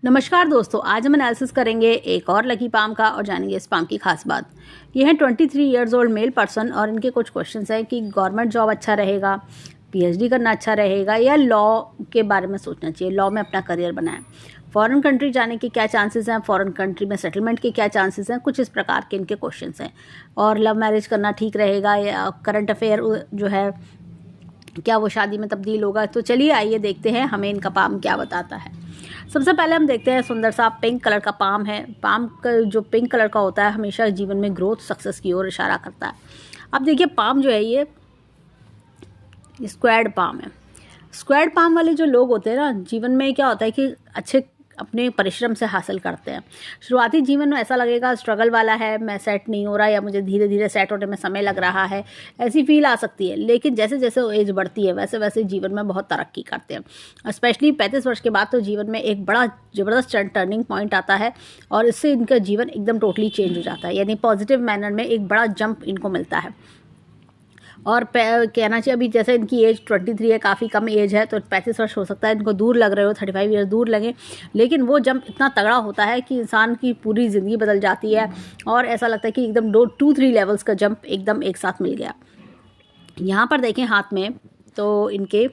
नमस्कार दोस्तों, आज हम एनालिसिस करेंगे एक और लकी पाम का और जानेंगे इस पाम की खास बात। ये है 23 ईयर्स ओल्ड मेल पर्सन और इनके कुछ क्वेश्चंस हैं कि गवर्नमेंट जॉब अच्छा रहेगा, पीएचडी करना अच्छा रहेगा या लॉ के बारे में सोचना चाहिए, लॉ में अपना करियर बनाएं, फॉरेन कंट्री जाने के क्या चांसेस हैं, फॉरेन कंट्री में सेटलमेंट के क्या चांसेस हैं, कुछ इस प्रकार के इनके क्वेश्चंस हैं। और लव मैरिज करना ठीक रहेगा या करंट अफेयर जो है क्या वो शादी में तब्दील होगा। तो चलिए आइए देखते हैं हमें इनका पाम क्या बताता है। सबसे पहले हम देखते हैं सुंदर सा पिंक कलर का पाम है। पाम का जो पिंक कलर का होता है हमेशा जीवन में ग्रोथ सक्सेस की ओर इशारा करता है। अब देखिए पाम जो है ये स्क्वायर्ड पाम है। स्क्वायर्ड पाम वाले जो लोग होते हैं ना, जीवन में क्या होता है कि अच्छे अपने परिश्रम से हासिल करते हैं। शुरुआती जीवन में ऐसा लगेगा स्ट्रगल वाला है, मैं सेट नहीं हो रहा या मुझे धीरे धीरे सेट होने में समय लग रहा है, ऐसी फील आ सकती है। लेकिन जैसे जैसे एज बढ़ती है वैसे वैसे जीवन में बहुत तरक्की करते हैं। स्पेशली 35 वर्ष के बाद तो जीवन में एक बड़ा ज़बरदस्त टर्निंग पॉइंट आता है और इससे इनका जीवन एकदम टोटली चेंज हो जाता है, यानी पॉजिटिव मैनर में एक बड़ा जंप इनको मिलता है। और कहना चाहिए अभी जैसे इनकी एज 23 है, काफ़ी कम एज है, तो 35 वर्ष हो सकता है इनको दूर लग रहे हो, 35 ईयर्स दूर लगे, लेकिन वो जंप इतना तगड़ा होता है कि इंसान की पूरी ज़िंदगी बदल जाती है और ऐसा लगता है कि एकदम 2-3 लेवल्स का जंप एकदम एक साथ मिल गया। यहाँ पर देखें हाथ में, तो इनके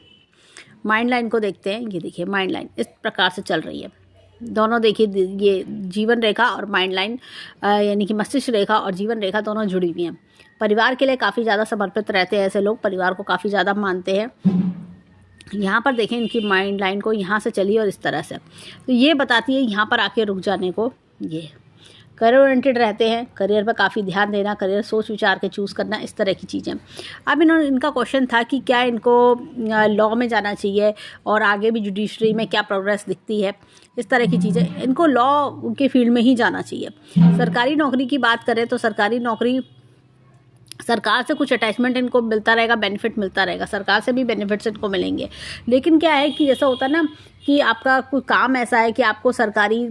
माइंड लाइन को देखते हैं। ये देखिए माइंड लाइन इस प्रकार से चल रही है। दोनों देखिए ये जीवन रेखा और माइंड लाइन यानी कि मस्तिष्क रेखा और जीवन रेखा दोनों जुड़ी हुई हैं। परिवार के लिए काफ़ी ज़्यादा समर्पित रहते हैं ऐसे लोग, परिवार को काफ़ी ज़्यादा मानते हैं। यहाँ पर देखें इनकी माइंड लाइन को यहाँ से चली और इस तरह से, तो ये बताती है यहाँ पर आके रुक जाने को। ये करियर ओरिएंटेड रहते हैं, करियर पर काफ़ी ध्यान देना, करियर सोच विचार के चूज़ करना, इस तरह की चीज़ें। अब इनका क्वेश्चन था कि क्या इनको लॉ में जाना चाहिए और आगे भी जुडिशरी में क्या प्रोग्रेस दिखती है, इस तरह की चीज़ें। इनको लॉ के फील्ड में ही जाना चाहिए। सरकारी नौकरी की बात करें तो सरकारी नौकरी, सरकार से कुछ अटैचमेंट इनको मिलता रहेगा, बेनिफिट मिलता रहेगा, सरकार से भी बेनिफिट्स इनको मिलेंगे। लेकिन क्या है कि जैसा होता है ना कि आपका कोई काम ऐसा है कि आपको सरकारी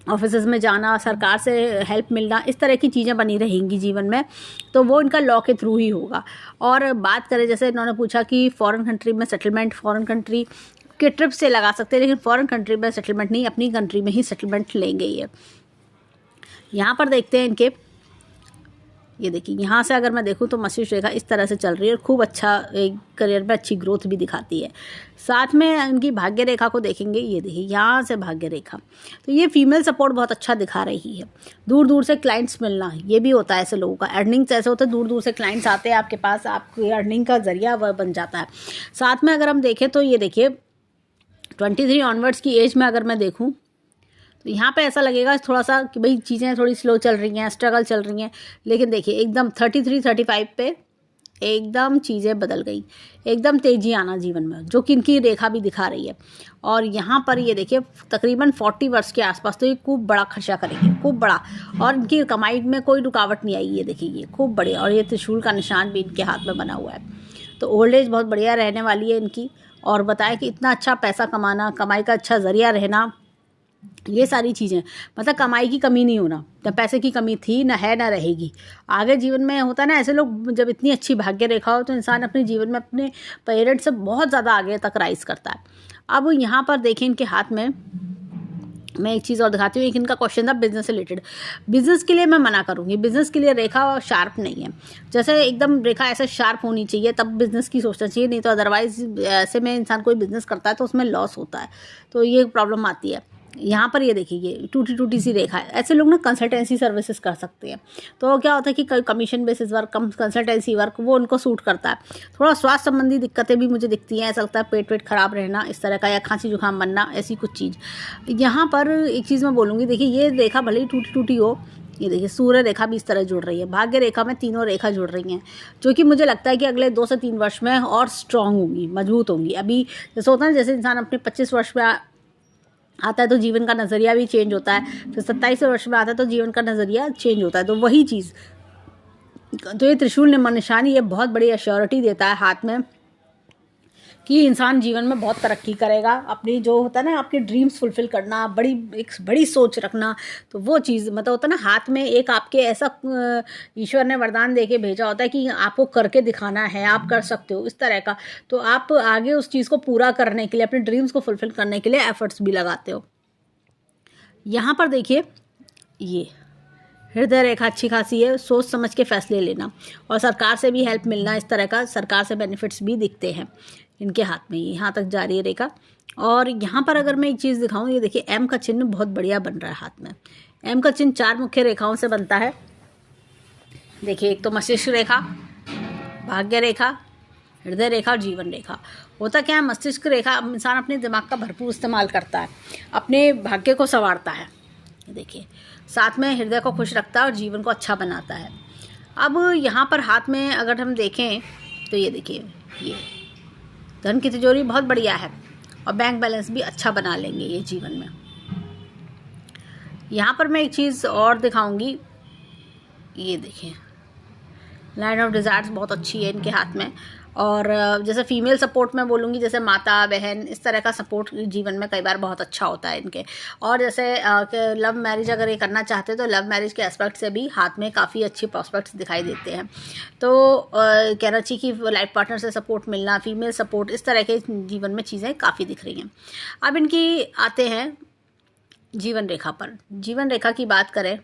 ऑफिसेज में जाना, सरकार से हेल्प मिलना, इस तरह की चीज़ें बनी रहेंगी जीवन में, तो वो इनका लॉ के थ्रू ही होगा। और बात करें जैसे इन्होंने पूछा कि फॉरेन कंट्री में सेटलमेंट, फॉरेन कंट्री के ट्रिप से लगा सकते हैं, लेकिन फॉरेन कंट्री में सेटलमेंट नहीं, अपनी कंट्री में ही सेटलमेंट लेंगे ये। यहाँ पर देखते हैं इनके, ये देखिए यहाँ से अगर मैं देखूँ तो मस्तिष्क रेखा इस तरह से चल रही है और खूब अच्छा एक करियर में अच्छी ग्रोथ भी दिखाती है। साथ में इनकी भाग्य रेखा को देखेंगे, ये देखिए यहाँ से भाग्य रेखा, तो ये फीमेल सपोर्ट बहुत अच्छा दिखा रही है। दूर दूर से क्लाइंट्स मिलना, ये भी होता है ऐसे लोगों का। अर्निंग्स ऐसे होते हैं, दूर दूर से क्लाइंट्स आते हैं आपके पास, आपकी अर्निंग का जरिया वह बन जाता है। साथ में अगर हम देखें तो ये देखिए 23 ऑनवर्ड्स की एज में अगर मैं देखूँ तो यहाँ पे ऐसा लगेगा थोड़ा सा कि भाई चीज़ें थोड़ी स्लो चल रही हैं, स्ट्रगल चल रही हैं, लेकिन देखिए एकदम 33-35 पे एकदम चीज़ें बदल गई, एकदम तेज़ी आना जीवन में, जो कि इनकी रेखा भी दिखा रही है। और यहाँ पर ये देखिए तकरीबन 40 वर्ष के आसपास तो ये खूब बड़ा खर्चा करेंगे, खूब बड़ा, और इनकी कमाई में कोई रुकावट नहीं आई। ये देखिए ये खूब बड़े, और ये त्रिशूल का निशान भी इनके हाथ में बना हुआ है। तो ओल्ड एज बहुत बढ़िया रहने वाली है इनकी। और बताया कि इतना अच्छा पैसा कमाना, कमाई का अच्छा जरिया रहना, ये सारी चीज़ें, मतलब कमाई की कमी नहीं होना, न पैसे की कमी थी, न है, न रहेगी। आगे जीवन में होता है ना, ऐसे लोग जब इतनी अच्छी भाग्य रेखा हो तो इंसान अपने जीवन में अपने पेरेंट्स से बहुत ज़्यादा आगे तक राइज करता है। अब यहाँ पर देखें इनके हाथ में, मैं एक चीज़ और दिखाती हूँ। एक इनका क्वेश्चन था बिजनेस रिलेटेड। बिजनेस के लिए मैं मना करूँगी, बिजनेस के लिए रेखा शार्प नहीं है। जैसे एकदम रेखा ऐसे शार्प होनी चाहिए तब बिजनेस की सोचना चाहिए, नहीं तो अदरवाइज ऐसे में इंसान कोई बिजनेस करता है तो उसमें लॉस होता है, तो ये प्रॉब्लम आती है। यहाँ पर ये देखिए ये टूटी टूटी सी रेखा है। ऐसे लोग ना कंसल्टेंसी सर्विसेज कर सकते हैं, तो क्या होता है कि कमीशन बेसिस वर्क, कम कंसल्टेंसी वर्क, वो उनको सूट करता है। थोड़ा स्वास्थ्य संबंधी दिक्कतें भी मुझे दिखती हैं, ऐसा लगता है पेट वेट खराब रहना इस तरह का, या खांसी जुकाम बनना, ऐसी कुछ चीज़। यहाँ पर एक चीज़ मैं बोलूँगी, देखिए ये रेखा भले ही टूटी टूटी हो, ये देखिए सूर्य रेखा भी इस तरह जुड़ रही है, भाग्य रेखा में तीनों रेखा जुड़ रही हैं, जो कि मुझे लगता है कि अगले 2 से 3 वर्ष में और स्ट्रांग होंगी, मजबूत होंगी। अभी जैसे होता है ना, जैसे इंसान अपने 25 वर्ष में आता है तो जीवन का नज़रिया भी चेंज होता है, फिर 27 वर्ष में आता है तो जीवन का नज़रिया चेंज होता है, तो वही चीज़। तो ये त्रिशूल निशानी ये बहुत बड़ी एश्योरिटी देता है हाथ में कि इंसान जीवन में बहुत तरक्की करेगा। अपनी जो होता है ना, आपके ड्रीम्स फुलफिल करना, एक बड़ी सोच रखना, तो वो चीज़ मतलब होता है ना, हाथ में एक आपके ऐसा ईश्वर ने वरदान दे के भेजा होता है कि आपको करके दिखाना है, आप कर सकते हो, इस तरह का। तो आप आगे उस चीज़ को पूरा करने के लिए, अपने ड्रीम्स को फुलफिल करने के लिए एफर्ट्स भी लगाते हो। यहाँ पर देखिए ये हृदय रेखा अच्छी खासी है, सोच समझ के फैसले लेना और सरकार से भी हेल्प मिलना, इस तरह का सरकार से बेनिफिट्स भी दिखते हैं इनके हाथ में, यहाँ तक जा रही है रेखा। और यहाँ पर अगर मैं एक चीज़ दिखाऊँ, ये देखिए एम का चिन्ह बहुत बढ़िया बन रहा है हाथ में। एम का चिन्ह 4 मुख्य रेखाओं से बनता है। देखिए एक तो मस्तिष्क रेखा, भाग्य रेखा, हृदय रेखा और जीवन रेखा। होता क्या है, मस्तिष्क रेखा इंसान अपने दिमाग का भरपूर इस्तेमाल करता है, अपने भाग्य को संवारता है, देखिए साथ में हृदय को खुश रखता है और जीवन को अच्छा बनाता है। अब यहाँ पर हाथ में अगर हम देखें तो ये देखिए ये धन की तिजोरी बहुत बढ़िया है और बैंक बैलेंस भी अच्छा बना लेंगे ये जीवन में। यहाँ पर मैं एक चीज़ और दिखाऊंगी, ये देखिए लाइन ऑफ डिज़ायर्स बहुत अच्छी है इनके हाथ में। और जैसे फीमेल सपोर्ट में बोलूँगी, जैसे माता बहन इस तरह का सपोर्ट जीवन में कई बार बहुत अच्छा होता है इनके। और जैसे लव मैरिज अगर ये करना चाहते हैं तो लव मैरिज के एस्पेक्ट से भी हाथ में काफ़ी अच्छे प्रॉस्पेक्ट्स दिखाई देते हैं। तो कहना चाहिए कि लाइफ पार्टनर से सपोर्ट मिलना, फीमेल सपोर्ट, इस तरह के जीवन में चीज़ें काफ़ी दिख रही हैं। अब इनकी आते हैं जीवन रेखा पर। जीवन रेखा की बात करें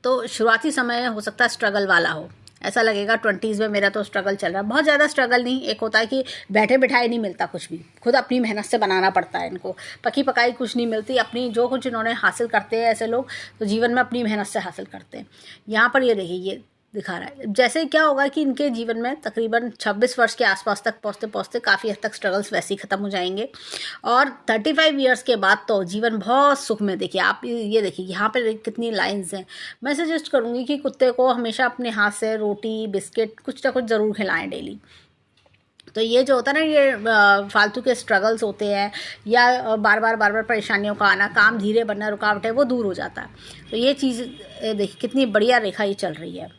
तो शुरुआती समय हो सकता है स्ट्रगल वाला हो, ऐसा लगेगा 20s में मेरा तो स्ट्रगल चल रहा है। बहुत ज़्यादा स्ट्रगल नहीं, एक होता है कि बैठे बिठाए नहीं मिलता कुछ भी, खुद अपनी मेहनत से बनाना पड़ता है इनको, पकी पकाई कुछ नहीं मिलती। अपनी जो कुछ इन्होंने हासिल करते हैं ऐसे लोग तो जीवन में अपनी मेहनत से हासिल करते हैं। यहाँ पर ये देखिए ये दिखा रहा है जैसे क्या होगा कि इनके जीवन में तकरीबन 26 वर्ष के आसपास तक पहुँचते पहुँचते काफ़ी हद तक स्ट्रगल्स वैसे ही ख़त्म हो जाएंगे और 35 ईयर्स के बाद तो जीवन बहुत सुख में। देखिए आप ये देखिए यहाँ पर कितनी लाइंस हैं। मैं सजेस्ट करूँगी कि कुत्ते को हमेशा अपने हाथ से रोटी बिस्किट कुछ ना कुछ ज़रूर खिलाएं डेली। तो ये जो होता है ना, ये फालतू के स्ट्रगल्स होते हैं या बार बार परेशानियों का आना, काम धीरे बनना, रुकावटें, वो दूर हो जाता है। तो ये चीज़ देखिए कितनी बढ़िया रेखा ये चल रही है।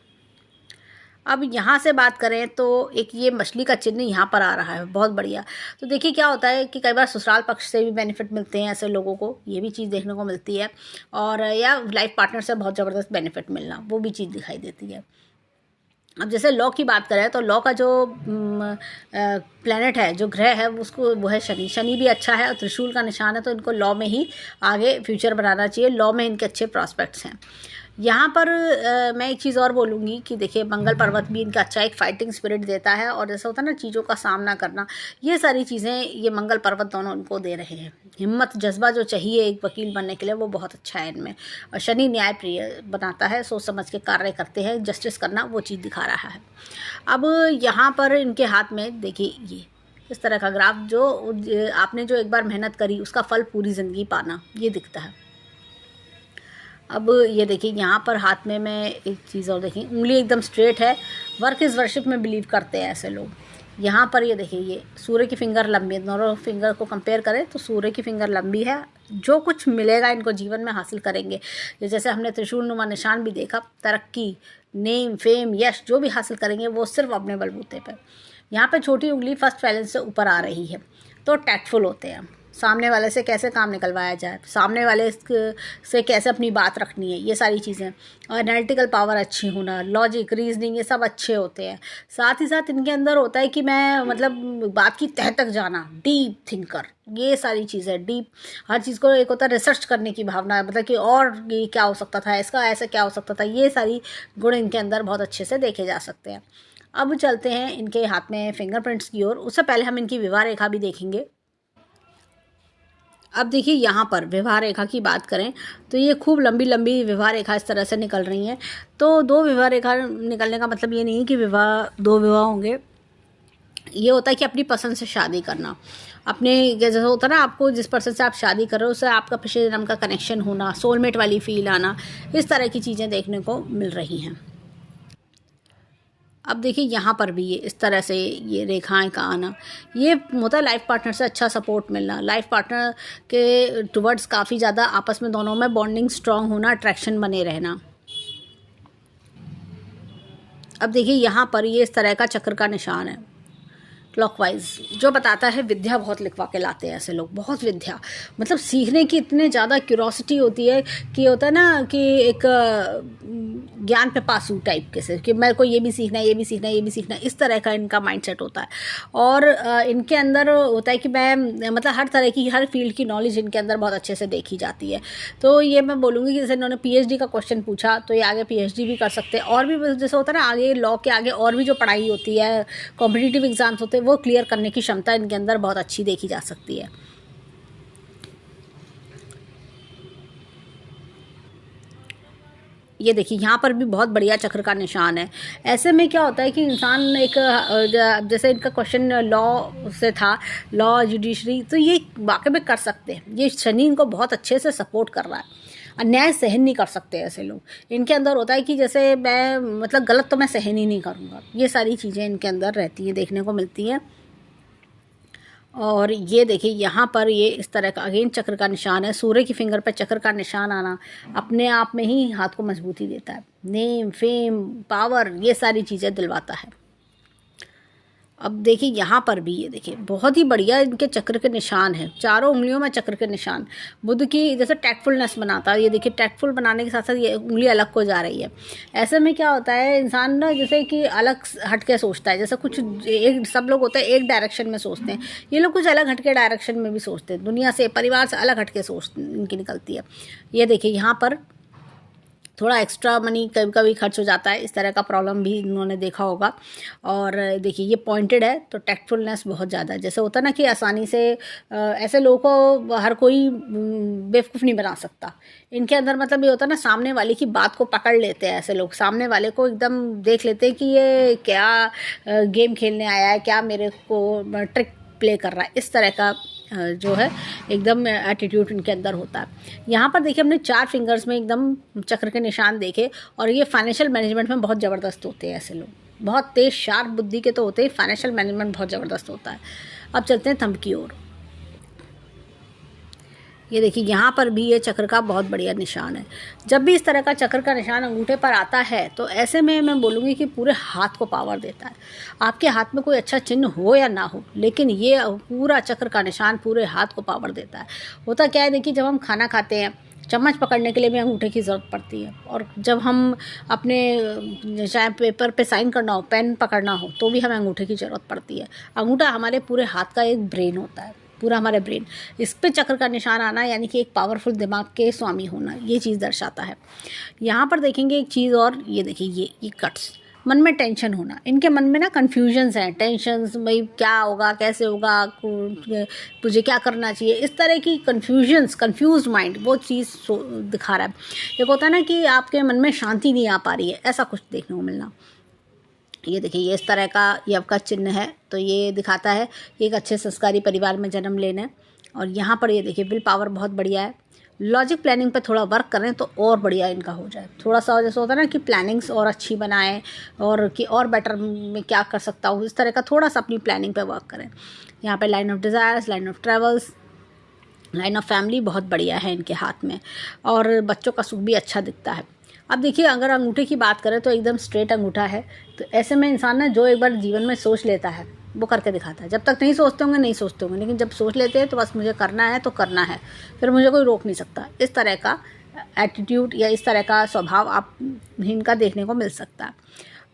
अब यहाँ से बात करें तो एक ये मछली का चिन्ह यहाँ पर आ रहा है, बहुत बढ़िया। तो देखिए क्या होता है कि कई बार ससुराल पक्ष से भी बेनिफिट मिलते हैं ऐसे लोगों को, ये भी चीज़ देखने को मिलती है। और या लाइफ पार्टनर से बहुत ज़बरदस्त बेनिफिट मिलना, वो भी चीज़ दिखाई देती है। अब जैसे लॉ की बात करें तो लॉ का जो प्लैनेट है, जो ग्रह है, उसको वो है शनि। शनि भी अच्छा है और त्रिशूल का निशान है, तो इनको लॉ में ही आगे फ्यूचर बनाना चाहिए। लॉ में इनके अच्छे प्रॉस्पेक्ट्स हैं। यहाँ पर मैं एक चीज़ और बोलूँगी कि देखिए मंगल पर्वत भी इनका अच्छा एक फाइटिंग स्पिरिट देता है और जैसा होता है ना चीज़ों का सामना करना, ये सारी चीज़ें ये मंगल पर्वत दोनों इनको दे रहे हैं। हिम्मत जज्बा जो चाहिए एक वकील बनने के लिए वो बहुत अच्छा है इनमें। और शनि न्याय प्रिय बनाता है, सोच समझ के कार्य करते हैं, जस्टिस करना वो चीज़ दिखा रहा है। अब यहाँ पर इनके हाथ में देखिए ये इस तरह का ग्राफ, जो आपने जो एक बार मेहनत करी उसका फल पूरी ज़िंदगी पाना, ये दिखता है। अब ये देखिए यहाँ पर हाथ में मैं एक चीज़ और देखिए, उंगली एकदम स्ट्रेट है। वर्क इज़ वर्शिप में बिलीव करते हैं ऐसे लोग। यहाँ पर ये देखिए ये सूर्य की फिंगर लंबी है, दोनों फिंगर को कंपेयर करें तो सूर्य की फिंगर लंबी है। जो कुछ मिलेगा इनको जीवन में हासिल करेंगे। जैसे हमने त्रिशूल नुमा निशान भी देखा, तरक्की, नेम, फेम, यश जो भी हासिल करेंगे वो सिर्फ अपने बलबूते पर। यहाँ पर छोटी उंगली फर्स्ट बैलेंस से ऊपर आ रही है, तो टैक्टफुल होते हैं। सामने वाले से कैसे काम निकलवाया जाए, सामने वाले से कैसे अपनी बात रखनी है, ये सारी चीज़ें। और एनालिटिकल पावर अच्छी होना, लॉजिक, रीजनिंग, ये सब अच्छे होते हैं। साथ ही साथ इनके अंदर होता है कि मैं मतलब बात की तह तक जाना, डीप थिंकर, ये सारी चीज़ें डीप, हर चीज़ को एक होता है रिसर्च करने की भावना, मतलब कि और ये क्या हो सकता था, इसका ऐसा क्या हो सकता था, ये सारी गुण इनके अंदर बहुत अच्छे से देखे जा सकते हैं। अब चलते हैं इनके हाथ में फिंगरप्रिंट्स की ओर। उससे पहले हम इनकी विवाह रेखा भी देखेंगे। अब देखिए यहाँ पर विवाह रेखा की बात करें तो ये खूब लंबी लंबी विवाह रेखा इस तरह से निकल रही हैं। तो 2 विवाह रेखा निकलने का मतलब ये नहीं है कि 2 विवाह होंगे। ये होता है कि अपनी पसंद से शादी करना, अपने जैसे होता है ना, आपको जिस पर्सन से आप शादी कर रहे हो उससे आपका पिछले जन्म का कनेक्शन होना, सोलमेट वाली फील आना, इस तरह की चीज़ें देखने को मिल रही हैं। अब देखिए यहाँ पर भी ये इस तरह से ये रेखाएं का आना, ये होता है लाइफ पार्टनर से अच्छा सपोर्ट मिलना, लाइफ पार्टनर के टुवर्ड्स काफ़ी ज़्यादा आपस में दोनों में बॉन्डिंग स्ट्रांग होना, अट्रैक्शन बने रहना। अब देखिए यहाँ पर ये इस तरह का चक्र का निशान है क्लॉकवाइज, जो बताता है विद्या बहुत लिखवा के लाते हैं ऐसे लोग, बहुत विद्या, मतलब सीखने की इतने ज़्यादा क्यूरोसिटी होती है कि होता है ना कि एक ज्ञान पे पासू टाइप के से कि मेरे को ये भी सीखना है, ये भी सीखना है, ये भी सीखना है, इस तरह का इनका माइंडसेट होता है। और इनके अंदर होता है कि मैं मतलब हर तरह की, हर फील्ड की नॉलेज इनके अंदर बहुत अच्छे से देखी जाती है। तो ये मैं बोलूँगी कि जैसे इन्होंने पीएचडी का क्वेश्चन पूछा तो ये आगे पीएचडी भी कर सकते हैं। और भी जैसे होता है ना, आगे लॉ के आगे और भी जो पढ़ाई होती है, कॉम्पिटिटिव एग्जाम्स होते हैं, वो क्लियर करने की क्षमता इनके अंदर बहुत अच्छी देखी जा सकती है। ये देखिए यहाँ पर भी बहुत बढ़िया चक्र का निशान है। ऐसे में क्या होता है कि इंसान एक जैसे इनका क्वेश्चन लॉ से था, लॉ जुडिशरी, तो ये वाकई में कर सकते हैं। ये शनि इनको बहुत अच्छे से सपोर्ट कर रहा है। अन्याय सहन नहीं कर सकते ऐसे लोग। इनके अंदर होता है कि जैसे मैं मतलब गलत तो मैं सहन ही नहीं करूँगा, ये सारी चीज़ें इनके अंदर रहती हैं, देखने को मिलती हैं। और ये देखिए यहाँ पर ये इस तरह का अगेन चक्र का निशान है। सूर्य की फिंगर पर चक्र का निशान आना अपने आप में ही हाथ को मजबूती देता है। नेम, फेम, पावर, ये सारी चीज़ें दिलवाता है। अब देखिए यहाँ पर भी ये देखिए बहुत ही बढ़िया इनके चक्र के निशान है। चारों उंगलियों में चक्र के निशान बुध की जैसे टैक्टफुलनेस बनाता है। ये देखिए टैक्टफुल बनाने के साथ साथ ये उंगली अलग को जा रही है। ऐसे में क्या होता है, इंसान ना जैसे कि अलग हट के सोचता है। जैसे कुछ एक सब लोग होते हैं एक डायरेक्शन में सोचते हैं, ये लोग कुछ अलग हट के डायरेक्शन में भी सोचते हैं। दुनिया से, परिवार से अलग हट के सोच इनकी निकलती है। ये देखिए यहाँ पर थोड़ा एक्स्ट्रा मनी कभी कभी खर्च हो जाता है, इस तरह का प्रॉब्लम भी इन्होंने देखा होगा। और देखिए ये पॉइंटेड है तो टैक्टफुलनेस बहुत ज़्यादा है। जैसे होता है ना कि आसानी से ऐसे लोगों को हर कोई बेवकूफ़ नहीं बना सकता। इनके अंदर मतलब ये होता है ना, सामने वाले की बात को पकड़ लेते हैं ऐसे लोग। सामने वाले को एकदम देख लेते हैं कि ये क्या गेम खेलने आया है, क्या मेरे को ट्रिक प्ले कर रहा है, इस तरह का जो है एकदम एटीट्यूड इनके अंदर होता है। यहाँ पर देखिए हमने 4 फिंगर्स में एकदम चक्र के निशान देखे। और ये फाइनेंशियल मैनेजमेंट में बहुत ज़बरदस्त होते हैं ऐसे लोग, बहुत तेज शार्प बुद्धि के तो होते हैं, फाइनेंशियल मैनेजमेंट बहुत ज़बरदस्त होता है। अब चलते हैं थंब की ओर। ये देखिए यहाँ पर भी ये चक्र का बहुत बढ़िया निशान है। जब भी इस तरह का चक्र का निशान अंगूठे पर आता है तो ऐसे में मैं बोलूँगी कि पूरे हाथ को पावर देता है। आपके हाथ में कोई अच्छा चिन्ह हो या ना हो, लेकिन ये पूरा चक्र का निशान पूरे हाथ को पावर देता है। होता क्या है, देखिए जब हम खाना खाते हैं, चम्मच पकड़ने के लिए भी अंगूठे की ज़रूरत पड़ती है। और जब हम अपने चाहे पेपर पे साइन करना हो, पेन पकड़ना हो, तो भी हमें अंगूठे की ज़रूरत पड़ती है। अंगूठा हमारे पूरे हाथ का एक ब्रेन होता है, पूरा हमारे ब्रेन। इस पे चक्र का निशान आना यानी कि एक पावरफुल दिमाग के स्वामी होना, ये चीज़ दर्शाता है। यहाँ पर देखेंगे एक चीज़ और, ये देखिए ये कट्स, मन में टेंशन होना। इनके मन में ना कन्फ्यूजन्स हैं, टेंशन्स, भाई क्या होगा, कैसे होगा, तुझे क्या करना चाहिए, इस तरह की कन्फ्यूजन्स, कन्फ्यूज्ड माइंड, वो चीज़ दिखा रहा है। एक होता है ना कि आपके मन में शांति नहीं आ पा रही है, ऐसा कुछ देखने को मिलना। ये देखिए ये इस तरह का ये आपका चिन्ह है, तो ये दिखाता है कि एक अच्छे संस्कारी परिवार में जन्म लेना है। और यहाँ पर ये देखिए विल पावर बहुत बढ़िया है। लॉजिक प्लानिंग पे थोड़ा वर्क करें तो और बढ़िया इनका हो जाए। थोड़ा सा जैसे होता है ना कि प्लानिंग्स और अच्छी बनाएं, और कि और बेटर में क्या कर सकता हूँ, इस तरह का थोड़ा सा अपनी प्लानिंग पे वर्क करें। यहाँ पे line of desires, line of travels, line of family बहुत बढ़िया है इनके हाथ में। और बच्चों का सुख भी अच्छा दिखता है। अब देखिए अगर अंगूठे की बात करें तो एकदम स्ट्रेट अंगूठा है। तो ऐसे में इंसान ना जो एक बार जीवन में सोच लेता है वो करके दिखाता है। जब तक नहीं सोचते होंगे नहीं सोचते होंगे, लेकिन जब सोच लेते हैं तो बस मुझे करना है तो करना है, फिर मुझे कोई रोक नहीं सकता। इस तरह का एटीट्यूड या इस तरह का स्वभाव आप इनका देखने को मिल सकता है।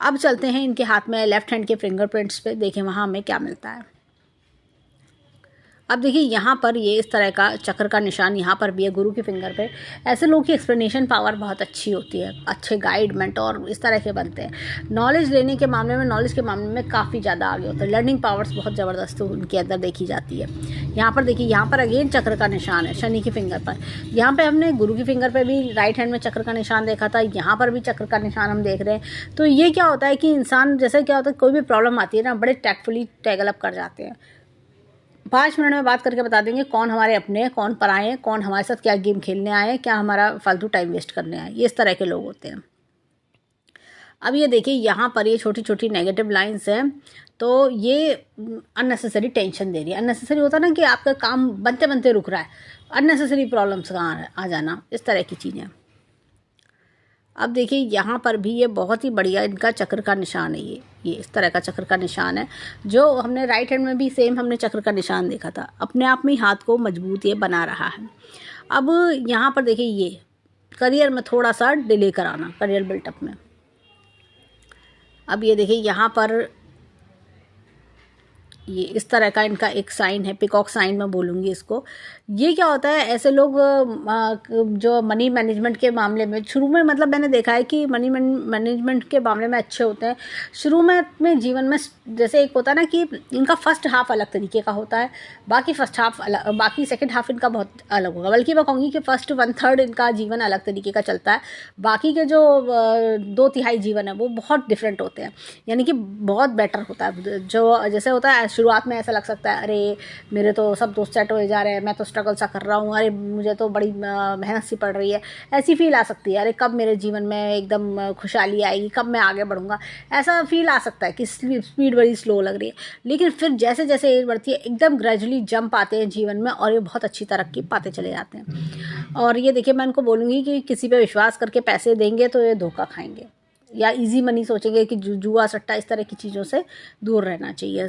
अब चलते हैं इनके हाथ में लेफ्ट हैंड के फिंगरप्रिंट्स पे, देखें वहाँ हमें क्या मिलता है। अब देखिए यहाँ पर ये इस तरह का चक्र का निशान यहाँ पर भी है गुरु की फिंगर पे। ऐसे लोगों की एक्सप्लेनेशन पावर बहुत अच्छी होती है, अच्छे गाइड मेंटोर इस तरह के बनते हैं। नॉलेज लेने के मामले में, नॉलेज के मामले में काफ़ी ज़्यादा आगे होते हैं। लर्निंग पावर्स बहुत ज़बरदस्त उनके अंदर देखी जाती है। यहाँ पर देखिए यहाँ पर अगेन चक्र का निशान है शनि की फिंगर पर। यहाँ पर हमने गुरु की फिंगर पर भी राइट हैंड में चक्र का निशान देखा था, यहाँ पर भी चक्र का निशान हम देख रहे हैं। तो ये क्या होता है कि इंसान जैसे क्या होता है, कोई भी प्रॉब्लम आती है ना, बड़े टैक्टफुली टैकल अप कर जाते हैं। 5 मिनट में बात करके बता देंगे कौन हमारे अपने हैं, कौन पराए हैं, कौन हमारे साथ क्या गेम खेलने आए हैं, क्या हमारा फालतू टाइम वेस्ट करने आए, ये इस तरह के लोग होते हैं। अब ये देखिए यहाँ पर ये छोटी छोटी नेगेटिव लाइंस हैं, तो ये अननेसेसरी टेंशन दे रही है। अननेसेसरी होता है ना कि आपका काम बनते बनते रुक रहा है, अननेसेसरी प्रॉब्लम्स का आ जाना, इस तरह की चीज़ें। अब देखिए यहाँ पर भी ये बहुत ही बढ़िया इनका चक्र का निशान है। ये इस तरह का चक्र का निशान है, जो हमने राइट हैंड में भी सेम हमने चक्र का निशान देखा था। अपने आप में हाथ को मजबूत ये बना रहा है। अब यहाँ पर देखिए करियर में थोड़ा सा डिले कराना, करियर बिल्टअप में। अब ये देखिए यहाँ पर ये इस तरह का इनका एक साइन है, पिकॉक साइन मैं बोलूँगी इसको। ये क्या होता है, ऐसे लोग जो मनी मैनेजमेंट के मामले में शुरू में, मतलब मैंने देखा है कि मनी मैनेजमेंट के मामले में अच्छे होते हैं शुरू में जीवन में। जैसे एक होता है ना कि इनका फर्स्ट हाफ अलग तरीके का होता है, बाकी फर्स्ट हाफ अलग, बाकी सेकेंड हाफ इनका बहुत अलग होगा। बल्कि मैं कहूँगी कि फर्स्ट 1/3 इनका जीवन अलग तरीके का चलता है, बाकी के जो 2/3 जीवन है वो बहुत डिफरेंट होते हैं, यानी कि बहुत बेटर होता है। जो जैसे होता है शुरुआत में ऐसा लग सकता है, अरे मेरे तो सब दोस्त सेट हो जा रहे हैं, मैं तो स्ट्रगल सा कर रहा हूँ, अरे मुझे तो बड़ी मेहनत सी पड़ रही है, ऐसी फील आ सकती है। अरे कब मेरे जीवन में एकदम खुशहाली आएगी, कब मैं आगे बढ़ूँगा, ऐसा फील आ सकता है कि स्पीड बड़ी स्लो लग रही है। लेकिन फिर जैसे जैसे एज बढ़ती है एकदम ग्रेजुअली जंप आते हैं जीवन में और ये बहुत अच्छी तरक्की पाते चले जाते हैं। और ये देखिए मैं इनको बोलूँगी कि किसी पे विश्वास करके पैसे देंगे तो ये धोखा खाएंगे, या इजी मनी सोचेंगे कि जुआ सट्टा इस तरह की चीज़ों से दूर रहना चाहिए।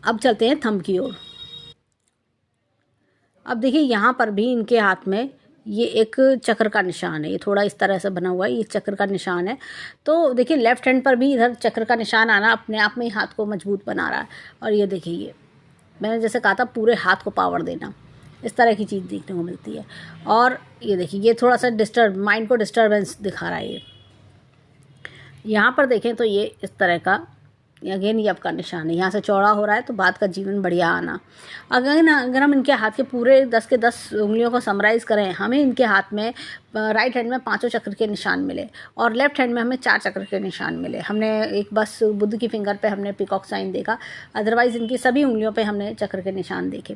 अब चलते हैं थंब की ओर। अब देखिए यहाँ पर भी इनके हाथ में ये एक चक्र का निशान है, ये थोड़ा इस तरह से बना हुआ है, ये चक्र का निशान है। तो देखिए लेफ्ट हैंड पर भी इधर चक्र का निशान आना अपने आप में ही हाथ को मजबूत बना रहा है। और ये देखिए, ये मैंने जैसे कहा था पूरे हाथ को पावर देना, इस तरह की चीज़ देखने को मिलती है। और ये देखिए ये थोड़ा सा माइंड को डिस्टर्बेंस दिखा रहा है। ये यहाँ पर देखें तो ये इस तरह का अगेन ये आपका निशान है, यहाँ से चौड़ा हो रहा है तो बाद का जीवन बढ़िया आना। अगर हम इनके हाथ के पूरे 10 के 10 उंगलियों को समराइज़ करें, हमें इनके हाथ में राइट हैंड में 5 चक्र के निशान मिले और लेफ्ट हैंड में हमें 4 चक्र के निशान मिले। हमने एक बस बुद्ध की फिंगर पे हमने पिकॉक साइन देखा, अदरवाइज़ इनकी सभी उंगलियों पे हमने चक्र के निशान देखे।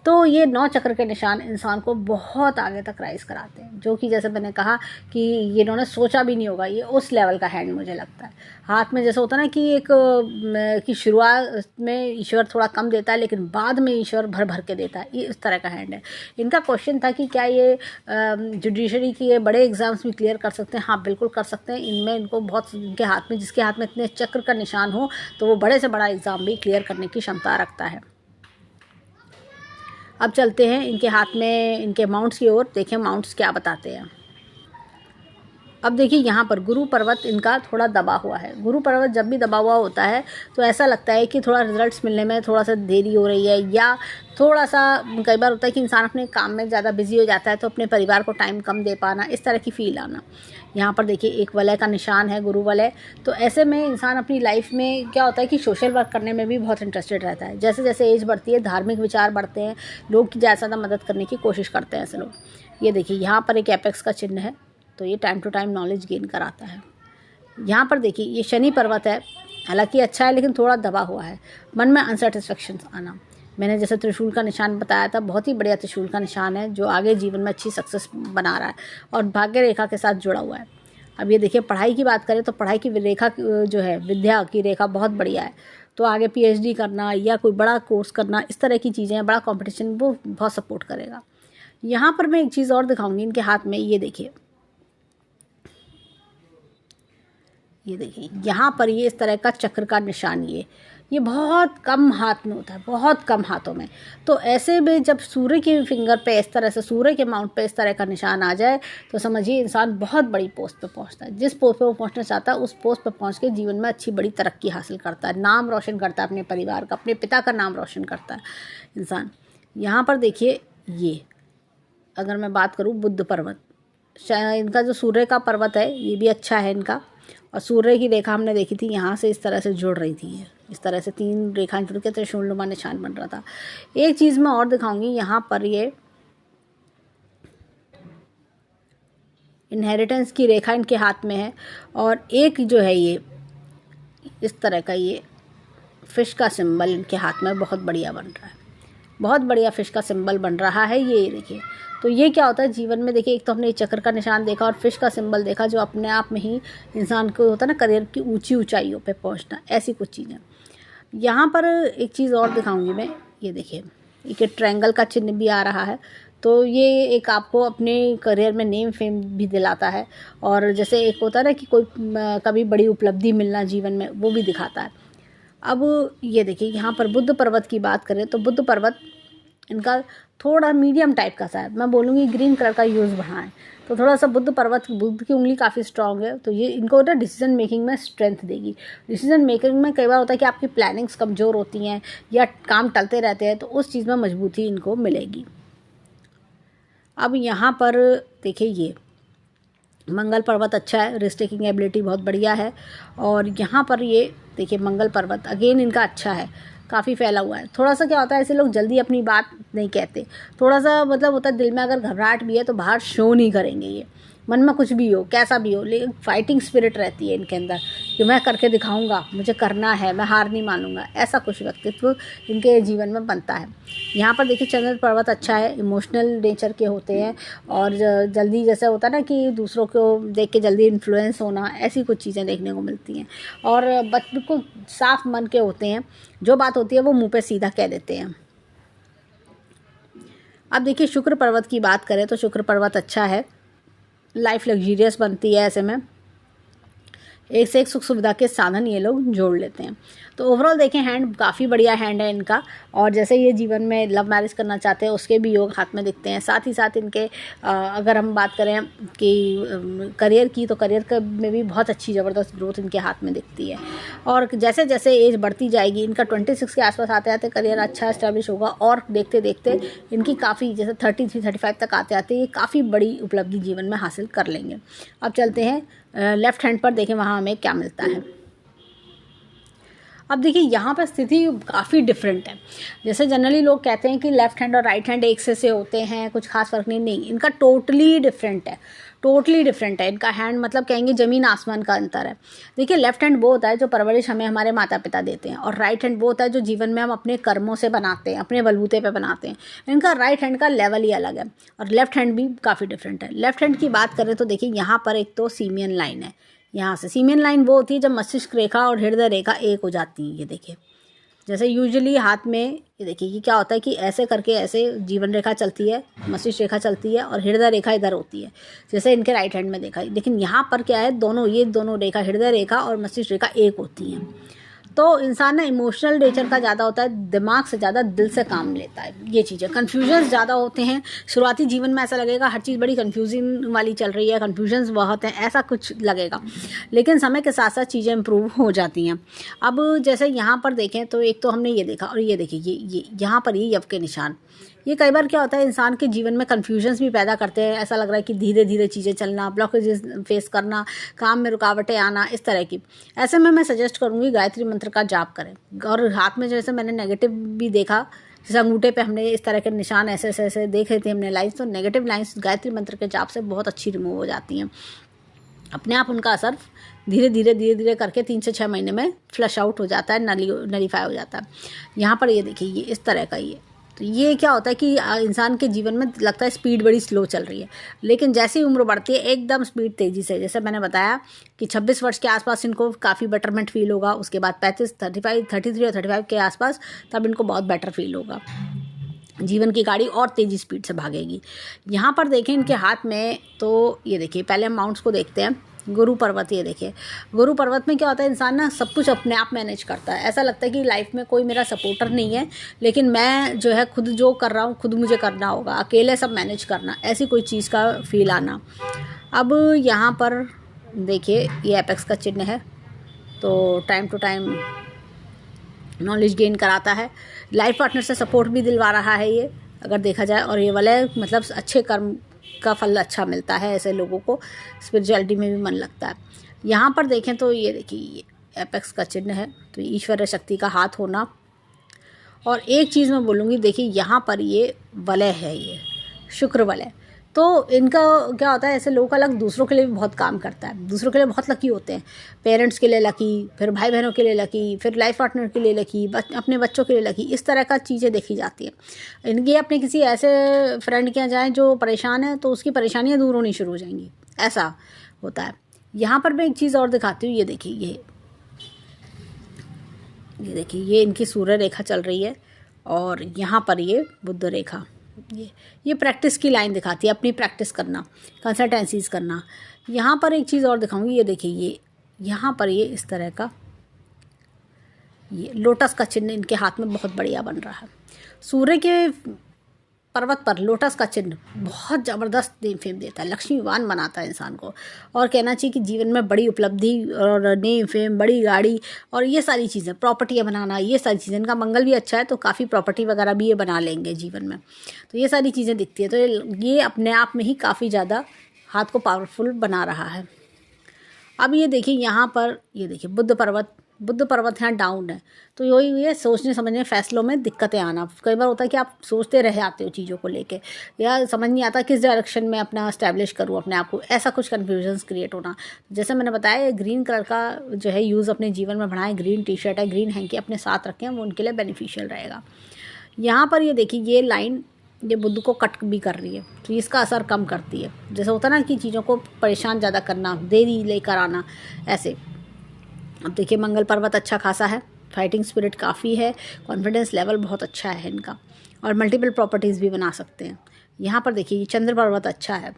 तो ये 9 चक्र के निशान इंसान को बहुत आगे तक राइज कराते हैं, जो कि जैसे मैंने कहा कि ये इन्होंने सोचा भी नहीं होगा, ये उस लेवल का हैंड मुझे लगता है। हाथ में जैसे होता है ना कि एक कि शुरुआत में ईश्वर थोड़ा कम देता है लेकिन बाद में ईश्वर भर भर के देता है, ये इस तरह का हैंड है। इनका क्वेश्चन था कि क्या ये जुडिशरी के बड़े एग्जाम्स भी क्लियर कर सकते हैं? हाँ बिल्कुल कर सकते हैं। इनमें इनको बहुत, इनके हाथ में, जिसके हाथ में इतने चक्र का निशान हो तो वो बड़े से बड़ा एग्ज़ाम भी क्लियर करने की क्षमता रखता है। अब चलते हैं इनके हाथ में इनके माउंट्स की ओर, देखें माउंट्स क्या बताते हैं। अब देखिए यहाँ पर गुरु पर्वत इनका थोड़ा दबा हुआ है। गुरु पर्वत जब भी दबा हुआ होता है तो ऐसा लगता है कि थोड़ा रिजल्ट्स मिलने में थोड़ा सा देरी हो रही है, या थोड़ा सा कई बार होता है कि इंसान अपने काम में ज़्यादा बिजी हो जाता है तो अपने परिवार को टाइम कम दे पाना, इस तरह की फील आना। यहाँ पर देखिए एक वलय का निशान है, गुरु वलय। तो ऐसे में इंसान अपनी लाइफ में क्या होता है कि सोशल वर्क करने में भी बहुत इंटरेस्टेड रहता है। जैसे जैसे एज बढ़ती है धार्मिक विचार बढ़ते हैं, लोग की ज़्यादा से ज़्यादा मदद करने की कोशिश करते हैं ऐसे लोग। ये देखिए यहाँ पर एक एपेक्स का चिन्ह है, तो ये time to time knowledge gain कराता है। यहाँ पर देखिए ये शनि पर्वत है, हालांकि अच्छा है लेकिन थोड़ा दबा हुआ है। मन में अनसेटिस्फेक्शन आना, मैंने जैसे त्रिशूल का निशान बताया था, बहुत ही बढ़िया त्रिशूल का निशान है जो आगे जीवन में अच्छी सक्सेस बना रहा है और भाग्य रेखा के साथ जुड़ा हुआ है। अब ये देखिए पढ़ाई की बात करें तो पढ़ाई की रेखा जो है, विद्या की रेखा बहुत बढ़िया है। तो आगे PhD करना या कोई बड़ा कोर्स करना, इस तरह की चीज़ें हैं, बड़ा कॉम्पिटिशन, वो बहुत सपोर्ट करेगा। यहाँ पर मैं एक चीज़ और दिखाऊंगी इनके हाथ में, ये देखिए, ये देखिए यहाँ पर ये इस तरह का चक्र का निशान, ये बहुत कम हाथ में होता है, बहुत कम हाथों में। तो ऐसे में जब सूर्य की फिंगर पे इस तरह से, सूर्य के माउंट पे इस तरह का निशान आ जाए तो समझिए इंसान बहुत बड़ी पोस्ट पे पहुंचता है। जिस पोस्ट पे वो पहुंचना चाहता है उस पोस्ट पे पहुंच के जीवन में अच्छी बड़ी तरक्की हासिल करता है, नाम रोशन करता है अपने परिवार का, अपने पिता का नाम रोशन करता है इंसान। यहाँ पर देखिए ये अगर मैं बात करूँ बुद्ध पर्वत, इनका जो सूर्य का पर्वत है ये भी अच्छा है इनका। और सूर्य की रेखा हमने देखी थी यहाँ से इस तरह से जुड़ रही थी, इस तरह से 3 रेखाएं जुड़ के त्रिशूलनुमा निशान बन रहा था। एक चीज़ मैं और दिखाऊंगी, यहाँ पर ये इनहेरिटेंस की रेखा इनके हाथ में है और एक जो है ये इस तरह का ये फिश का सिंबल इनके हाथ में बहुत बढ़िया बन रहा है, बहुत बढ़िया फिश का सिंबल बन रहा है। ये देखिए, तो ये क्या होता है जीवन में, देखिए एक तो हमने चक्र का निशान देखा और फिश का सिंबल देखा, जो अपने आप में ही इंसान को होता है ना करियर की ऊंची ऊंचाइयों पे पहुंचना, ऐसी कुछ चीज़ें। यहाँ पर एक चीज़ और दिखाऊंगी मैं, ये देखिए एक ट्रायंगल का चिन्ह भी आ रहा है। तो ये एक आपको अपने करियर में नेम फेम भी दिलाता है, और जैसे एक होता है ना कि कोई कभी बड़ी उपलब्धि मिलना जीवन में, वो भी दिखाता है। अब ये देखिए यहाँ पर बुद्ध पर्वत की बात करें तो बुद्ध पर्वत इनका थोड़ा मीडियम टाइप का सा है, मैं बोलूँगी ग्रीन कलर का यूज़ बढ़ाएं। तो थोड़ा सा बुध की उंगली काफ़ी स्ट्रांग है, तो ये इनको ना डिसीजन मेकिंग में स्ट्रेंथ देगी। डिसीजन मेकिंग में कई बार होता है कि आपकी प्लानिंग्स कमज़ोर होती हैं या काम टलते रहते हैं, तो उस चीज़ में मजबूती इनको मिलेगी। अब यहाँ पर देखिए, ये मंगल पर्वत अच्छा है, रिस्क टेकिंग एबिलिटी बहुत बढ़िया है। और यहाँ पर ये देखिए मंगल पर्वत अगेन इनका अच्छा है, काफ़ी फैला हुआ है। थोड़ा सा क्या होता है, ऐसे लोग जल्दी अपनी बात नहीं कहते, थोड़ा सा मतलब होता है दिल में अगर घबराहट भी है तो बाहर शो नहीं करेंगे, ये मन में कुछ भी हो कैसा भी हो, लेकिन फाइटिंग स्पिरिट रहती है इनके अंदर कि मैं करके दिखाऊंगा, मुझे करना है, मैं हार नहीं मानूंगा, ऐसा कुछ व्यक्तित्व इनके जीवन में बनता है। यहाँ पर देखिए चंद्र पर्वत अच्छा है, इमोशनल नेचर के होते हैं और जल्दी जैसे होता है ना कि दूसरों को देख के जल्दी इन्फ्लुएंस होना, ऐसी कुछ चीज़ें देखने को मिलती हैं। और बिल्कुल साफ मन के होते हैं, जो बात होती है वो मुंह पे सीधा कह देते हैं। अब देखिए शुक्र पर्वत की बात करें तो शुक्र पर्वत अच्छा है, लाइफ लग्जीरियस बनती है, ऐसे में एक से एक सुख सुविधा के साधन ये लोग जोड़ लेते हैं। तो ओवरऑल देखें हैंड काफ़ी बढ़िया हैंड है इनका, और जैसे ये जीवन में लव मैरिज करना चाहते हैं उसके भी योग हाथ में दिखते हैं। साथ ही साथ इनके अगर हम बात करें कि करियर की, तो करियर में भी बहुत अच्छी ज़बरदस्त ग्रोथ इनके हाथ में दिखती है। और जैसे जैसे एज बढ़ती जाएगी, इनका 26 के आसपास आते आते करियर अच्छा इस्टेब्लिश होगा, और देखते देखते इनकी काफ़ी जैसे 33-35 तक आते आते ये काफ़ी बड़ी उपलब्धि जीवन में हासिल कर लेंगे। अब चलते हैं लेफ्ट हैंड पर, देखें वहाँ हमें क्या मिलता है। अब देखिए यहाँ पर स्थिति काफ़ी डिफरेंट है। जैसे जनरली लोग कहते हैं कि लेफ्ट हैंड और राइट हैंड एक से होते हैं, कुछ खास फर्क नहीं, इनका टोटली डिफरेंट है, टोटली डिफरेंट है इनका हैंड, मतलब कहेंगे ज़मीन आसमान का अंतर है। देखिए लेफ्ट हैंड वो होता है जो परवरिश हमें हमारे माता पिता देते हैं, और राइट हैंड वो होता है जो जीवन में हम अपने कर्मों से बनाते हैं, अपने बलबूते पे बनाते हैं। इनका राइट हैंड का लेवल ही अलग है, और लेफ्ट हैंड भी काफ़ी डिफरेंट है। लेफ्ट हैंड की बात करें तो देखिए यहाँ पर एक तो सीमियन लाइन है, यहाँ से सीमियन लाइन वो होती है जब मस्तिष्क रेखा और हृदय रेखा एक हो जाती है। ये देखिए जैसे यूजुअली हाथ में, ये देखिए कि क्या होता है कि ऐसे करके ऐसे जीवन रेखा चलती है, मस्तिष्क रेखा चलती है, और हृदय रेखा इधर होती है, जैसे इनके राइट हैंड में देखा है। लेकिन यहाँ पर क्या है, दोनों ये दोनों रेखा, हृदय रेखा और मस्तिष्क रेखा एक होती हैं। तो इंसान ना इमोशनल नेचर का ज़्यादा होता है, दिमाग से ज़्यादा दिल से काम लेता है। ये चीज़ें कन्फ्यूजन्स ज़्यादा होते हैं शुरुआती जीवन में, ऐसा लगेगा हर चीज़ बड़ी कन्फ्यूजिंग वाली चल रही है, कन्फ्यूजन्स बहुत हैं, ऐसा कुछ लगेगा। लेकिन समय के साथ साथ चीज़ें इम्प्रूव हो जाती हैं। अब जैसे यहाँ पर देखें तो एक तो हमने ये देखा, और ये देखिए ये यहाँ पर ये यव के निशान, ये कई बार क्या होता है इंसान के जीवन में कन्फ्यूजन्स भी पैदा करते हैं। ऐसा लग रहा है कि धीरे धीरे चीज़ें चलना, ब्लॉकेजेस फेस करना, काम में रुकावटें आना, इस तरह की। ऐसे में मैं सजेस्ट करूँगी गायत्री मंत्र का जाप करें। और हाथ में जैसे मैंने नेगेटिव भी देखा, जैसे अंगूठे पे हमने इस तरह के निशान ऐसे ऐसे ऐसे देख रहे थे हमने लाइन्स, तो नेगेटिव लाइन्स गायत्री मंत्र के जाप से बहुत अच्छी रिमूव हो जाती हैं। अपने आप उनका असर धीरे धीरे करके 3 से 6 महीने में फ्लश आउट हो जाता है, नलीफाई हो जाता है। यहाँ पर ये देखिए ये इस तरह का ही है। तो ये क्या होता है कि इंसान के जीवन में लगता है स्पीड बड़ी स्लो चल रही है, लेकिन जैसे ही उम्र बढ़ती है एकदम स्पीड तेज़ी से, जैसे मैंने बताया कि 26 वर्ष के आसपास इनको काफ़ी बेटरमेंट फील होगा, उसके बाद 35, 35, 33 और 35 के आसपास तब इनको बहुत बेटर फील होगा, जीवन की गाड़ी और तेज़ी स्पीड से भागेगी। यहाँ पर देखें इनके हाथ में, तो ये देखिए पहले हम माउंट्स को देखते हैं। गुरु पर्वत, ये देखिए गुरु पर्वत में क्या होता है, इंसान ना सब कुछ अपने आप मैनेज करता है। ऐसा लगता है कि लाइफ में कोई मेरा सपोर्टर नहीं है, लेकिन मैं जो है खुद जो कर रहा हूँ खुद मुझे करना होगा, अकेले सब मैनेज करना, ऐसी कोई चीज़ का फील आना। अब यहाँ पर देखिए ये एपेक्स का चिन्ह है, तो time to time knowledge gain कराता है, लाइफ पार्टनर से सपोर्ट भी दिलवा रहा है ये अगर देखा जाए। और ये वलय मतलब अच्छे कर्म का फल अच्छा मिलता है, ऐसे लोगों को स्पिरिचुअलिटी में भी मन लगता है। यहाँ पर देखें तो ये देखिए ये एपेक्स का चिन्ह है, तो ईश्वरीय शक्ति का हाथ होना। और एक चीज़ मैं बोलूँगी, देखिए यहाँ पर ये वलय है, ये शुक्र वलय, तो इनका क्या होता है, ऐसे लोगों का लक दूसरों के लिए भी बहुत काम करता है, दूसरों के लिए बहुत लकी होते हैं। पेरेंट्स के लिए लकी, फिर भाई बहनों के लिए लकी, फिर लाइफ पार्टनर के लिए लकी, अपने बच्चों के लिए लकी, इस तरह का चीज़ें देखी जाती हैं। इनके अपने किसी ऐसे फ्रेंड के यहाँ जाएँ जो परेशान है, तो उसकी परेशानियाँ दूर होनी शुरू हो जाएंगी, ऐसा होता है। यहाँ पर मैं एक चीज़ और दिखाती हूँ, ये देखिए ये देखिए ये इनकी सूर्य रेखा चल रही है, और यहाँ पर ये बुध रेखा, ये प्रैक्टिस की लाइन दिखाती है, अपनी प्रैक्टिस करना, कंसल्टेंसीज करना। यहाँ पर एक चीज़ और दिखाऊंगी, ये देखिए ये यहाँ पर ये इस तरह का ये लोटस का चिन्ह इनके हाथ में बहुत बढ़िया बन रहा है। सूर्य के पर्वत पर लोटस का चिन्ह बहुत ज़बरदस्त नेम फेम देता है, लक्ष्मीवान बनाता है इंसान को। और कहना चाहिए कि जीवन में बड़ी उपलब्धि और नेम फेम, बड़ी गाड़ी और ये सारी चीज़ें, प्रॉपर्टियाँ बनाना, ये सारी चीज़ें, इनका मंगल भी अच्छा है तो काफ़ी प्रॉपर्टी वगैरह भी ये बना लेंगे जीवन में। तो ये सारी चीज़ें दिखती है, तो ये अपने आप में ही काफ़ी ज़्यादा हाथ को पावरफुल बना रहा है। अब ये देखिए यहाँ पर, ये देखिए बुद्ध पर्वत यहाँ डाउन है, तो यही ये सोचने समझने फैसलों में दिक्कतें आना। कई बार होता है कि आप सोचते रह जाते हो चीज़ों को लेके, या समझ नहीं आता किस डायरेक्शन में अपना एस्टैब्लिश करूँ अपने आप को, ऐसा कुछ कन्फ्यूजन्स क्रिएट होना। जैसे मैंने बताया, ग्रीन कलर का जो है यूज़ अपने जीवन में बढ़ाएं, ग्रीन टी शर्ट है, ग्रीन हैंकी अपने साथ रखें, वो उनके लिए बेनिफिशियल रहेगा। यहाँ पर ये देखिए, ये लाइन ये बुद्ध को कट भी कर रही है, तो इसका असर कम करती है। जैसे होता है ना कि चीज़ों को परेशान ज़्यादा करना, देरी लेकर आना, ऐसे। अब देखिए मंगल पर्वत अच्छा खासा है, फाइटिंग स्पिरिट काफ़ी है, कॉन्फिडेंस लेवल बहुत अच्छा है इनका, और मल्टीपल प्रॉपर्टीज़ भी बना सकते हैं। यहाँ पर देखिए ये चंद्र पर्वत अच्छा है।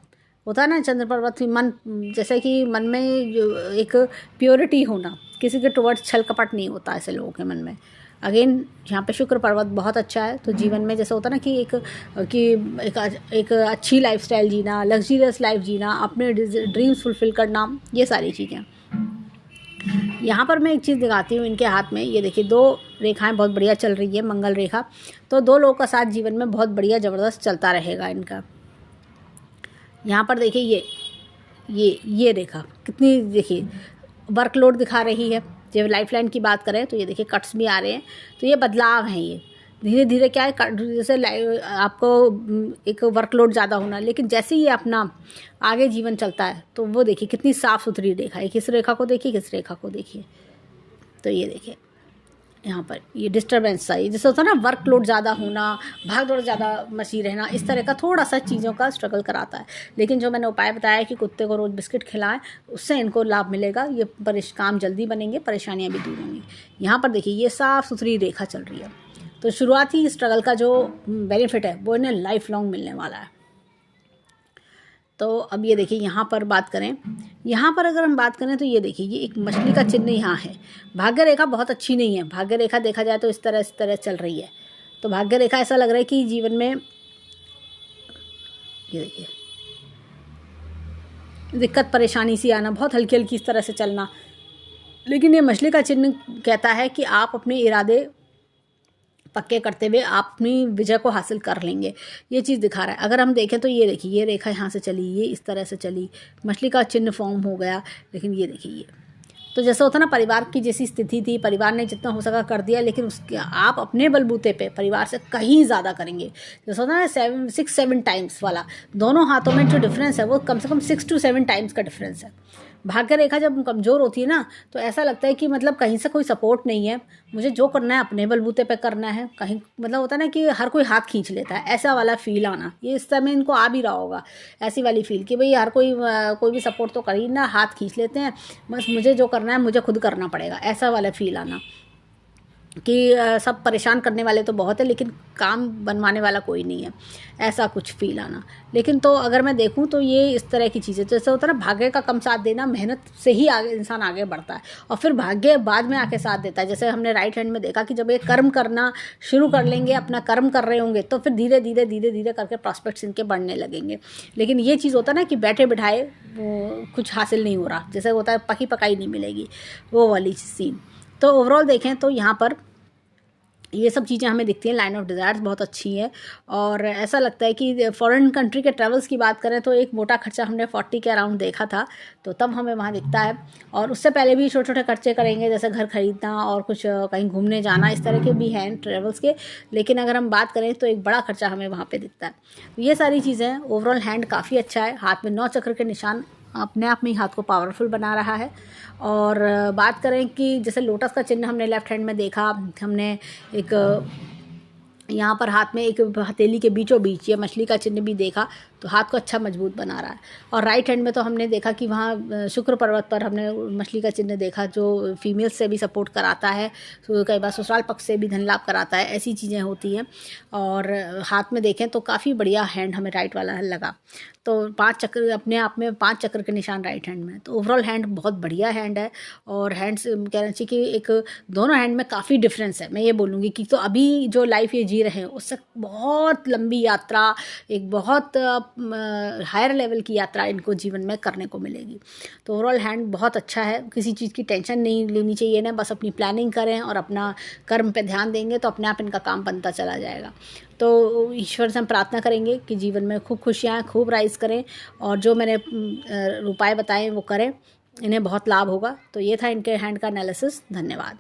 होता है ना चंद्र पर्वत भी मन, जैसे कि मन में जो एक प्योरिटी होना, किसी के टुवर्ड्स छल कपट नहीं होता ऐसे लोगों के मन में। अगेन यहाँ पे शुक्र पर्वत बहुत अच्छा है, तो जीवन में जैसे होता है ना कि एक अच्छी लाइफस्टाइल जीना, लग्जरियस लाइफ जीना, अपने ड्रीम्स फुलफिल करना, ये सारी चीज़ें। यहाँ पर मैं एक चीज़ दिखाती हूँ इनके हाथ में, ये देखिए 2 रेखाएं बहुत बढ़िया चल रही है, मंगल रेखा। तो 2 लोगों का साथ जीवन में बहुत बढ़िया ज़बरदस्त चलता रहेगा इनका। यहाँ पर देखिए ये रेखा कितनी, देखिए वर्कलोड दिखा रही है। जब लाइफ लाइन की बात करें तो ये देखिए कट्स भी आ रहे हैं, तो ये बदलाव हैं। ये धीरे धीरे क्या है, जैसे आपको एक वर्कलोड ज़्यादा होना, लेकिन जैसे ही अपना आगे जीवन चलता है तो वो देखिए कितनी साफ़ सुथरी रेखा है। किस रेखा को देखिए, किस रेखा को देखिए, तो ये देखिए यहाँ पर ये डिस्टर्बेंस सा, जैसे होता है ना वर्कलोड ज़्यादा होना, भाग दौड़ ज़्यादा मची रहना, इस तरह का थोड़ा सा चीज़ों का स्ट्रगल कराता है। लेकिन जो मैंने उपाय बताया कि कुत्ते को रोज़ बिस्किट खिलाएं, उससे इनको लाभ मिलेगा, ये काम जल्दी बनेंगे, परेशानियाँ भी दूर होंगी। यहाँ पर देखिए ये साफ़ सुथरी रेखा चल रही है, तो शुरुआती स्ट्रगल का जो बेनिफिट है वो इन्हें लाइफ लॉन्ग मिलने वाला है। तो अब ये देखिए यहाँ पर बात करें, यहाँ पर अगर हम बात करें तो ये देखिए ये एक मछली का चिन्ह यहाँ है। भाग्य रेखा बहुत अच्छी नहीं है, भाग्य रेखा देखा जाए तो इस तरह चल रही है। तो भाग्य रेखा ऐसा लग रहा है कि जीवन में ये देखिए दिक्कत परेशानी सी आना, बहुत हल्की हल्की इस तरह से चलना। लेकिन ये मछली का चिन्ह कहता है कि आप अपने इरादे पक्के करते हुए आप अपनी विजय को हासिल कर लेंगे, ये चीज़ दिखा रहा है। अगर हम देखें तो ये देखिए ये रेखा यहाँ से चली, ये इस तरह से चली, मछली का चिन्ह फॉर्म हो गया। लेकिन ये देखिए ये तो जैसे होता ना, परिवार की जैसी स्थिति थी, परिवार ने जितना हो सका कर दिया, लेकिन उसके आप अपने बलबूते पे परिवार से कहीं ज़्यादा करेंगे। जैसे होता ना 6-7 टाइम्स वाला, दोनों हाथों में जो डिफरेंस है वो कम से कम 6 to 7 टाइम्स का डिफरेंस है। भाग्य रेखा जब कमज़ोर होती है ना, तो ऐसा लगता है कि मतलब कहीं से कोई सपोर्ट नहीं है, मुझे जो करना है अपने बलबूते पे करना है। कहीं मतलब होता है ना कि हर कोई हाथ खींच लेता है, ऐसा वाला फील आना, ये इस समय इनको आ भी रहा होगा, ऐसी वाली फील कि भाई हर कोई भी सपोर्ट तो कर ही ना, हाथ खींच लेते हैं, बस मुझे जो करना है मुझे खुद करना पड़ेगा, ऐसा वाला फील आना कि सब परेशान करने वाले तो बहुत है लेकिन काम बनवाने वाला कोई नहीं है, ऐसा कुछ फील आना। लेकिन तो अगर मैं देखूं तो ये इस तरह की चीज़ें, जैसे होता है ना भाग्य का कम साथ देना, मेहनत से ही आगे इंसान आगे बढ़ता है और फिर भाग्य बाद में आके साथ देता है। जैसे हमने राइट हैंड में देखा कि जब ये कर्म करना शुरू कर लेंगे, अपना कर्म कर रहे होंगे, तो फिर धीरे धीरे करके प्रॉस्पेक्ट्स इनके बढ़ने लगेंगे। लेकिन ये चीज़ होता है ना कि बैठे बिठाए कुछ हासिल नहीं हो रहा, जैसे होता है पकी पकाई नहीं मिलेगी, वो वाली सीन। तो ओवरऑल देखें तो यहाँ पर ये सब चीज़ें हमें दिखती हैं। लाइन ऑफ डिज़ायर्स बहुत अच्छी है और ऐसा लगता है कि फॉरेन कंट्री के ट्रैवल्स की बात करें तो एक मोटा खर्चा हमने 40 के अराउंड देखा था, तो तब हमें वहाँ दिखता है। और उससे पहले भी छोटे छोटे खर्चे करेंगे, जैसे घर खरीदना और कुछ कहीं घूमने जाना, इस तरह के भी हैं ट्रैवल्स के। लेकिन अगर हम बात करें तो एक बड़ा खर्चा हमें वहाँ पर दिखता है। ये सारी चीज़ें, ओवरऑल हैंड काफ़ी अच्छा है, हाथ में 9 चक्र के निशान अपने आप में ही हाथ को पावरफुल बना रहा है। और बात करें कि जैसे लोटस का चिन्ह हमने लेफ्ट हैंड में देखा, हमने एक यहाँ पर हाथ में एक हथेली के बीचों बीच ये मछली का चिन्ह भी देखा, तो हाथ को अच्छा मजबूत बना रहा है। और राइट हैंड में तो हमने देखा कि वहाँ शुक्र पर्वत पर हमने मछली का चिन्ह देखा, जो फीमेल्स से भी सपोर्ट कराता है, तो कई बार ससुराल पक्ष से भी धन लाभ कराता है, ऐसी चीज़ें होती हैं। और हाथ में देखें तो काफ़ी बढ़िया हैंड हमें राइट वाला लगा। तो 5 चक्र, अपने आप में 5 चक्र के निशान राइट हैंड में, तो ओवरऑल हैंड बहुत बढ़िया हैंड है। और हैंड्स कहना चाहिए कि एक दोनों हैंड में काफ़ी डिफरेंस है, मैं ये बोलूँगी कि तो अभी जो लाइफ ये जी रहे हैं उससे बहुत लंबी यात्रा, एक बहुत हायर लेवल की यात्रा इनको जीवन में करने को मिलेगी। तो ओवरऑल हैंड बहुत अच्छा है, किसी चीज़ की टेंशन नहीं लेनी चाहिए ना, बस अपनी प्लानिंग करें और अपना कर्म पे ध्यान देंगे तो अपने आप इनका काम बनता चला जाएगा। तो ईश्वर से हम प्रार्थना करेंगे कि जीवन में खूब खुशियाँ खूब राइज करें और जो मैंने उपाय बताए वो करें, इन्हें बहुत लाभ होगा। तो ये था इनके हैंड का एनालिसिस। धन्यवाद।